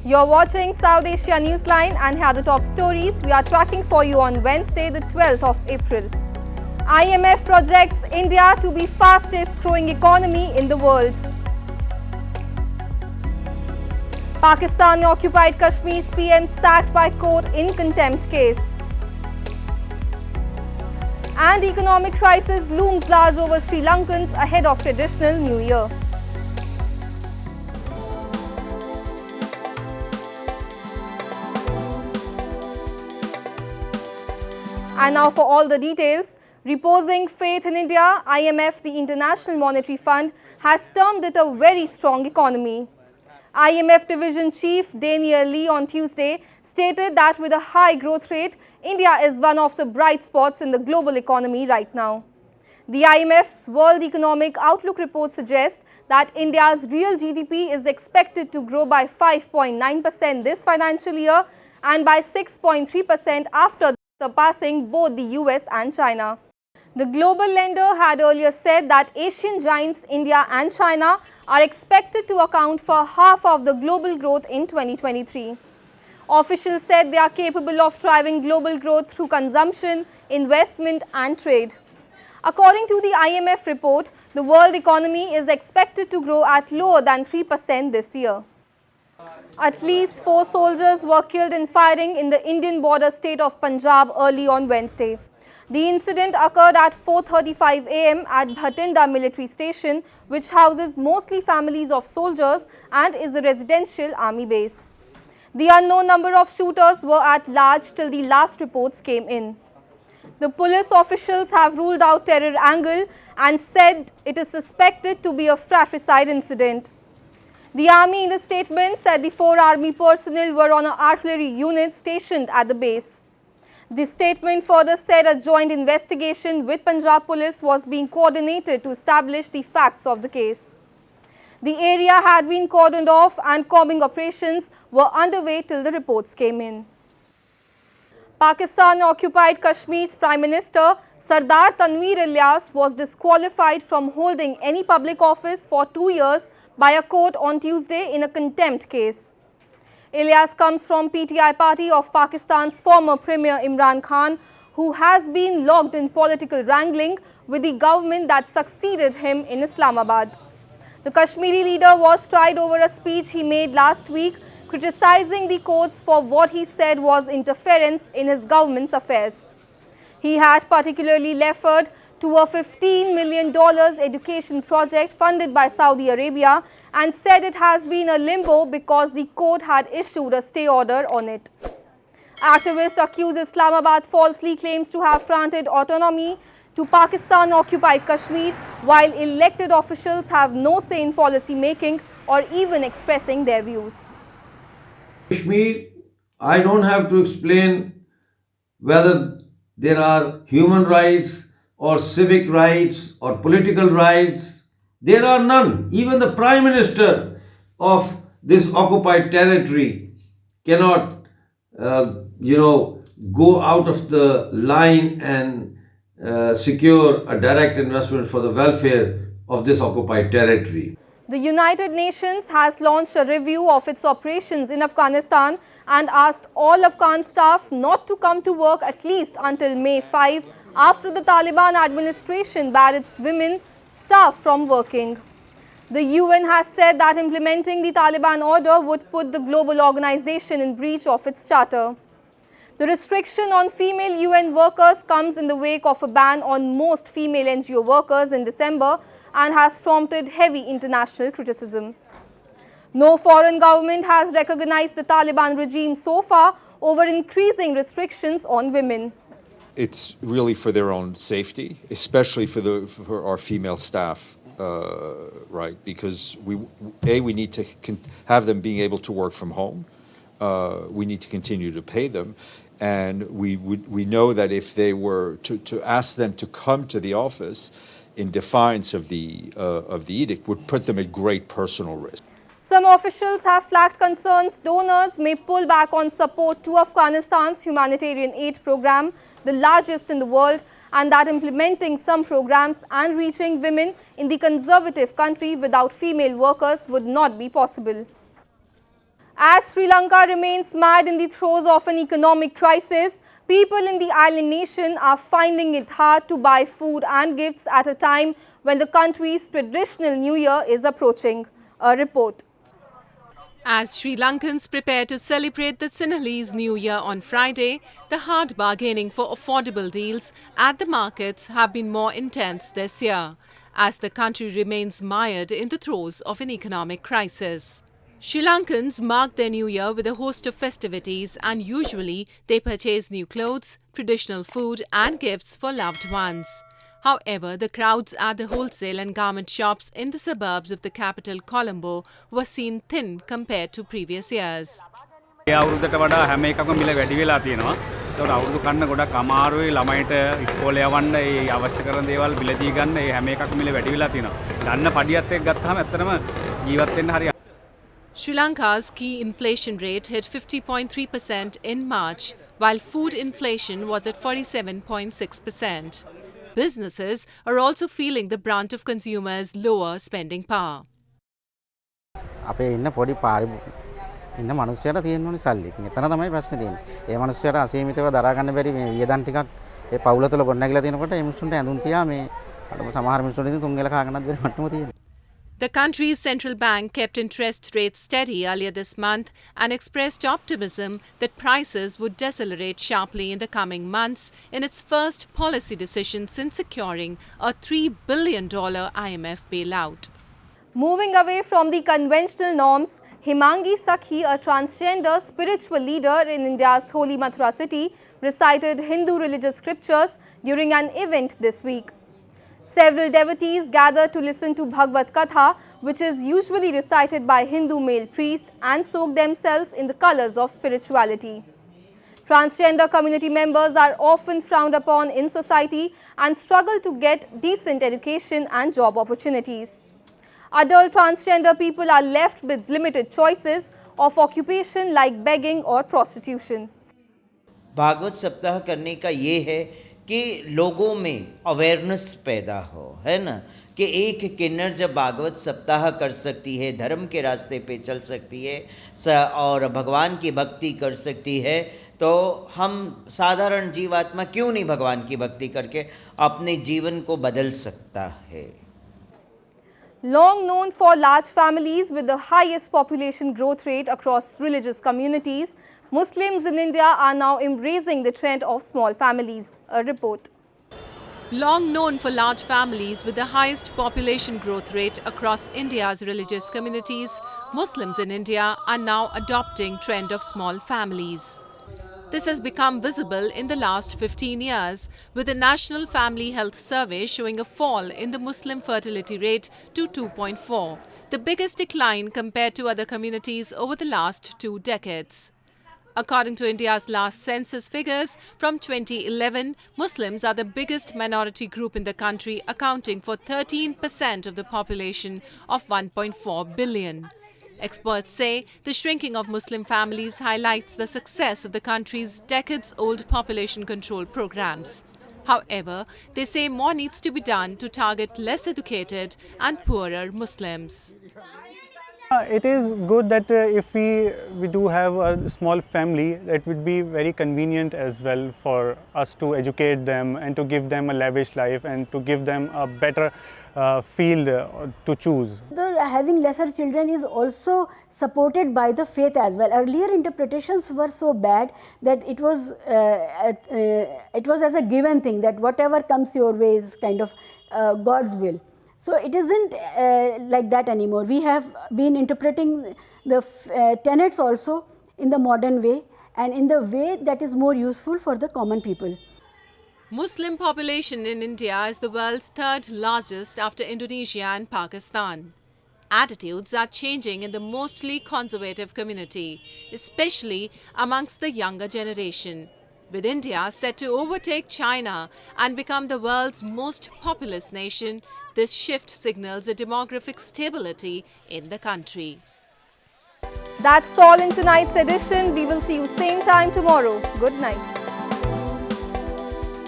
You're watching South Asia Newsline and here are the top stories we are tracking for you on Wednesday, the 12th of April. IMF projects India to be fastest growing economy in the world. Pakistan occupied Kashmir's PM sacked by court in contempt case. And economic crisis looms large over Sri Lankans ahead of traditional New Year. And now for all the details. Reposing faith in India, IMF, the International Monetary Fund, has termed it a very strong economy. IMF Division Chief Daniel Leigh on Tuesday stated that with a high growth rate, India is one of the bright spots in the global economy right now. The IMF's World Economic Outlook report suggests that India's real GDP is expected to grow by 5.9% this financial year and by 6.3% after surpassing both the US and China. The global lender had earlier said that Asian giants India and China are expected to account for half of the global growth in 2023. Officials said they are capable of driving global growth through consumption, investment and trade. According to the IMF report, the world economy is expected to grow at lower than 3% this year. At least 4 soldiers were killed in firing in the Indian border state of Punjab early on Wednesday. The incident occurred at 4:35 am at Bhatinda military station, which houses mostly families of soldiers and is a residential army base. The unknown number of shooters were at large till the last reports came in. The police officials have ruled out terror angle and said it is suspected to be a fratricide incident. The army in the statement said the 4 army personnel were on an artillery unit stationed at the base. The statement further said a joint investigation with Punjab police was being coordinated to establish the facts of the case. The area had been cordoned off and combing operations were underway till the reports came in. Pakistan occupied Kashmir's Prime Minister Sardar Tanveer Ilyas was disqualified from holding any public office for 2 years by a court on Tuesday in a contempt case. Ilyas comes from PTI party of Pakistan's former Premier Imran Khan, who has been locked in political wrangling with the government that succeeded him in Islamabad. The Kashmiri leader was tried over a speech he made last week, criticizing the courts for what he said was interference in his government's affairs. He had particularly referred to a $15 million education project funded by Saudi Arabia and said it has been a limbo because the court had issued a stay order on it. Activists accuse Islamabad falsely claims to have granted autonomy to Pakistan-occupied Kashmir, while elected officials have no say in policy making or even expressing their views. Kashmir, I don't have to explain whether there are human rights or civic rights or political rights. There are none. Even the Prime Minister of this occupied territory cannot, go out of the line and secure a direct investment for the welfare of this occupied territory. The United Nations has launched a review of its operations in Afghanistan and asked all Afghan staff not to come to work at least until May 5, after the Taliban administration barred its women staff from working. The UN has said that implementing the Taliban order would put the global organization in breach of its charter. The restriction on female UN workers comes in the wake of a ban on most female NGO workers in December and has prompted heavy international criticism. No foreign government has recognized the Taliban regime so far over increasing restrictions on women. It's really for their own safety, especially for our female staff, right? Because we need to have them being able to work from home. We need to continue to pay them, and we know that if they were to ask them to come to the office in defiance of the edict, would put them at great personal risk. Some officials have flagged concerns donors may pull back on support to Afghanistan's humanitarian aid program, the largest in the world, and that implementing some programs and reaching women in the conservative country without female workers would not be possible. As Sri Lanka remains mired in the throes of an economic crisis, people in the island nation are finding it hard to buy food and gifts at a time when the country's traditional New Year is approaching. A report. As Sri Lankans prepare to celebrate the Sinhalese New Year on Friday, the hard bargaining for affordable deals at the markets have been more intense this year, as the country remains mired in the throes of an economic crisis. Sri Lankans mark their New Year with a host of festivities, and usually they purchase new clothes, traditional food and gifts for loved ones. However, the crowds at the wholesale and garment shops in the suburbs of the capital Colombo were seen thin compared to previous years. ඒ අවුරුද්දට වඩා හැම එකක්ම මිල වැඩි වෙලා තියෙනවා. ඒකට අවුරුදු කන්න ගොඩක් අමාරුයි ළමයිට ඉස්කෝලේ යවන්න ඒ අවශ්‍ය කරන දේවල් මිලදී ගන්න ඒ හැම එකක්ම මිල වැඩි වෙලා තියෙනවා. දන්න පඩියත් එක්ක ගත්තාම ඇත්තටම ජීවත් වෙන්න හරි. Sri Lanka's key inflation rate hit 50.3% in March, while food inflation was at 47.6%. Businesses are also feeling the brunt of consumers' lower spending power. අපේ ඉන්න පොඩි ඉන්න මිනිස්සුන්ට තියෙන ඕනි සල්ලි. ඉතින් එතන තමයි ප්‍රශ්නේ තියෙන්නේ. ඒ මිනිස්සුන්ට අසීමිතව දරා ගන්න බැරි මේ වියදම් ටිකක් ඒ පවුල තුළ ගොඩනැගිලා තියෙනකොට ඒ මිනිස්සුන්ට ඇඳුම් තියා මේ සමහර මිනිස්සුන්ට ඉතින් තුන් වෙල කා ගන්නත් බැරි මට්ටම තියෙනවා. The country's central bank kept interest rates steady earlier this month and expressed optimism that prices would decelerate sharply in the coming months in its first policy decision since securing a $3 billion IMF bailout. Moving away from the conventional norms, Hemangi Sakhi, a transgender spiritual leader in India's holy Mathura city, recited Hindu religious scriptures during an event this week. Several devotees gathered to listen to Bhagavad Katha, which is usually recited by Hindu male priests, and soak themselves in the colors of spirituality. Transgender community members are often frowned upon in society and struggle to get decent education and job opportunities. Adult transgender people are left with limited choices of occupation like begging or prostitution. Bhagavat सप्ताह करने का ये है कि लोगों में awareness पैदा हो, है ना, कि एक किन्नर जब भागवत सप्ताह कर सकती है, धर्म के रास्ते पे चल सकती है और भगवान की भक्ति कर सकती है, तो हम साधारण जीवात्मा क्यों नहीं भगवान की भक्ति करके अपने जीवन को बदल सकता है. Long known for large families with the highest population growth rate across religious communities, Muslims in India are now embracing the trend of small families. A report. Long known for large families with the highest population growth rate across India's religious communities, Muslims in India are now adopting trend of small families. This has become visible in the last 15 years, with the National Family Health Survey showing a fall in the Muslim fertility rate to 2.4, the biggest decline compared to other communities over the last 2 decades. According to India's last census figures, from 2011, Muslims are the biggest minority group in the country, accounting for 13% of the population of 1.4 billion. Experts say the shrinking of Muslim families highlights the success of the country's decades-old population control programs. However, they say more needs to be done to target less educated and poorer Muslims. It is good that if we do have a small family, that would be very convenient as well for us to educate them and to give them a lavish life and to give them a better field to choose. Having lesser children is also supported by the faith as well. Earlier interpretations were so bad that it was as a given thing that whatever comes your way is kind of God's will. So it isn't like that anymore. We have been interpreting the tenets also in the modern way and in the way that is more useful for the common people. Muslim population in India is the world's third largest after Indonesia and Pakistan. Attitudes are changing in the mostly conservative community, especially amongst the younger generation, with India set to overtake China and become the world's most populous nation. This shift signals a demographic stability in the country. That's all in tonight's edition. We will see you same time tomorrow. Good night.